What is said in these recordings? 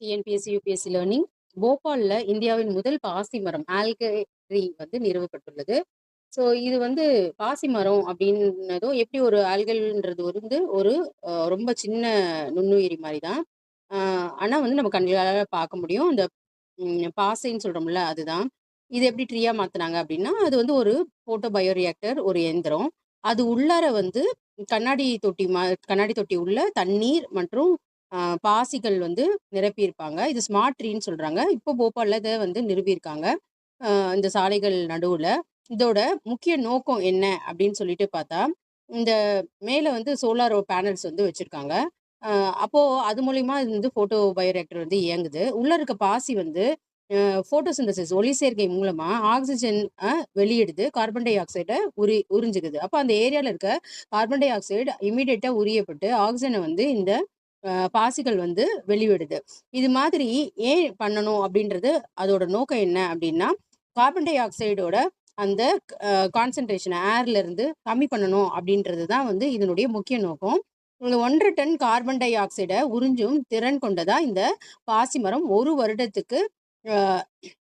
TNPSC, UPSC learning. போபால்ல இந்தியாவின் முதல் பாசி மரம் ஆல்கை ட்ரீ வந்து நிறுவப்பட்டுள்ளது. ஸோ இது வந்து பாசி மரம் அப்படின்னதும் எப்படி ஒரு ஆல்கள்ன்றது வந்து ஒரு ரொம்ப சின்ன நுண்ணுயிரி மாரி தான். அ ஆனா வந்து நம்ம கண்களால பார்க்க முடியும். இந்த பாசைன்னு சொல்றோம்ல அதுதான். இது எப்படி ட்ரீயா மாத்துனாங்க அப்படின்னா, அது வந்து ஒரு போட்டோ பயோ ரியாக்டர் ஒரு இயந்திரம். அது உள்ளார வந்து கண்ணாடி தொட்டி கண்ணாடி தொட்டி உள்ள தண்ணீர் மற்றும் பாசிகள் வந்து நிரப்பியிருப்பாங்க. இது ஸ்மார்ட் ட்ரீன்னு சொல்றாங்க. இப்போ போபால்ல இத வந்து நிறுவியிருக்காங்க. அ இந்த சாலைகள் நடுவுல. இதோட முக்கிய நோக்கம் என்ன அப்படின்னு சொல்லிட்டு பார்த்தா, இந்த மேல வந்து சோலார் பேனல்ஸ் வந்து வச்சிருக்காங்க. அ அப்போ அது மூலியமா இது வந்து போட்டோ பயோரியாக்டர் வந்து இயங்குது. உள்ள இருக்க பாசி வந்து போட்டோசிந்தசிஸ் ஒளிச்சேர்க்கை மூலமா ஆக்ஸிஜன் வெளியிடுது. கார்பன் டை ஆக்சைட உறிஞ்சுக்குது. அப்ப அந்த ஏரியால இருக்க கார்பன் டை ஆக்சைடு இம்மீடியட்டா உரியப்பட்டு ஆக்ஸிஜன வந்து இந்த பாசிகள் வந்து வெளிவிடுது. இது மாதிரி ஏன் பண்ணணும் அப்படின்றது அதோட நோக்கம் என்ன அப்படின்னா, கார்பன் டை ஆக்சைடோட அந்த கான்சன்ட்ரேஷன் ஏர்ல இருந்து கம்மி பண்ணணும் அப்படின்றது தான் வந்து இதனுடைய முக்கிய நோக்கம். இந்த 1 1/2 டன் கார்பன் டை ஆக்சைட உறிஞ்சும் திறன் கொண்டதா இந்த பாசி மரம் 1 வருடத்துக்கு அ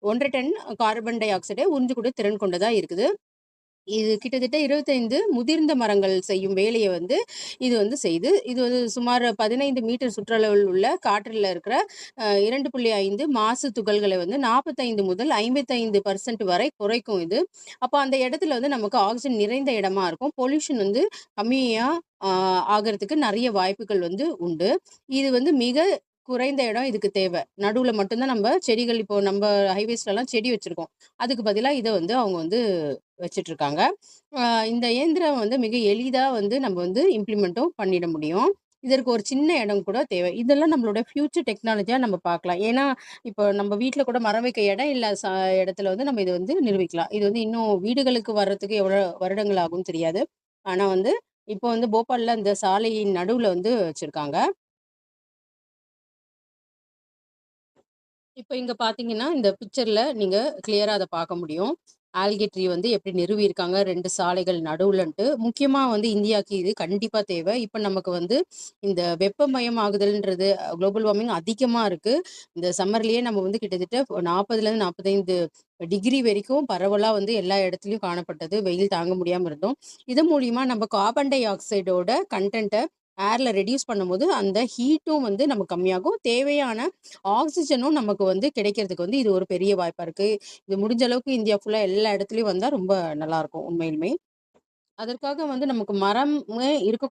1 1/2 டன் கார்பன் டை ஆக்சைட உறிஞ்சக்கூடிய திறன் கொண்டதா இருக்குது. இது கிட்டத்தட்ட 25 முதிர்ந்த மரங்கள் செய்யும் வேலைய வந்து இது வந்து செய்யுது. இது வந்து சுமார் 15 மீட்டர் சுற்றளவில் உள்ள காற்றில இருக்கிற 2.5 மாசு துகள்கள வந்து 45 முதல் 55% வரை குறைக்கும் இது. அப்ப அந்த இடத்துல வந்து நமக்கு ஆக்ஸிஜன் நிறைந்த இடமா இருக்கும். பொல்யூஷன் வந்து கம்மியா ஆ ஆகறதுக்கு நெறைய வாய்ப்புகள் வந்து உண்டு. இது வந்து மிக குறைந்த இடம் இதுக்கு தேவ. நடுவுல மட்டும் தான் செடிகள் இப்போ நம்ப ஹைவேஸ்லலாம் செடி வச்சிருக்கோம். அதுக்கு பதிலா இத வந்து அவங்க வந்து வச்சுட்டுருக்காங்க. அ இந்த இயந்திரம் வந்து மிக எளிதா வந்து நம்ம வந்து இம்ப்ளிமெண்ட்டும் பண்ணிட முடியும். இதற்கு ஒரு சின்ன இடம் கூட தேவை. இதெல்லாம் நம்மளோட ஃபியூச்சர் டெக்னாலஜியா நம்ம பார்க்கலாம். ஏன்னா, இப்போ நம்ம வீட்ல கூட மரம் வைக்க இடம் இல்ல இடத்துல வந்து நம்ம இத வந்து நிறுவிக்கலாம். இது வந்து இன்னும் வீடுகளுக்கு வர்றதுக்கு எவ்வளோ வருடங்கள் ஆகும்னு தெரியாது. ஆனா வந்து, இப்போ வந்து போபால்ல இந்த சாலையின் நடுவுல வந்து வச்சிருக்காங்க. இப்ப இங்க பார்த்தீங்கன்னா, இந்த பிக்சர்ல நீங்க கிளியரா அத பார்க்க முடியும். ஆல்கே ட்ரீ வந்து எப்படி நிறுவியிருக்காங்க 2 சாலைகள் நடுவுலன்ட்டு. முக்கியமா வந்து இந்தியாக்கு இது கண்டிப்பா தேவை. இப்ப நமக்கு வந்து இந்த வெப்பமயமாகுதல்ன்றது குளோபல் வார்மிங் அதிகமா இருக்கு. இந்த சம்மர்லயே நம்ம வந்து கிட்டத்தட்ட 40லேருந்து 45 டிகிரி வரைக்கும் பரவலா வந்து எல்லா இடத்துலயும் காணப்பட்டது. வெயில் தாங்க முடியாம இருந்தோம். இது மூலியமா நம்ம கார்பன் டை ஆக்சைடோட கன்டென்ட்ட ஏர்ல ரெட்யூஸ் பண்ணும்போது, அந்த ஹீட்டும் வந்து நமக்கு கம்மியாகும். தேவையான ஆக்ஸிஜனும் நமக்கு வந்து கிடைக்கிறதுக்கு வந்து இது ஒரு பெரிய வாய்ப்பா இருக்கு. இது முடிஞ்ச அளவுக்கு இந்தியா ஃபுல்லா எல்லா இடத்துலயும் வந்தா ரொம்ப நல்லாருக்கும் உண்மையிலுமே. அதற்காக வந்து நமக்கு மரமே இருக்க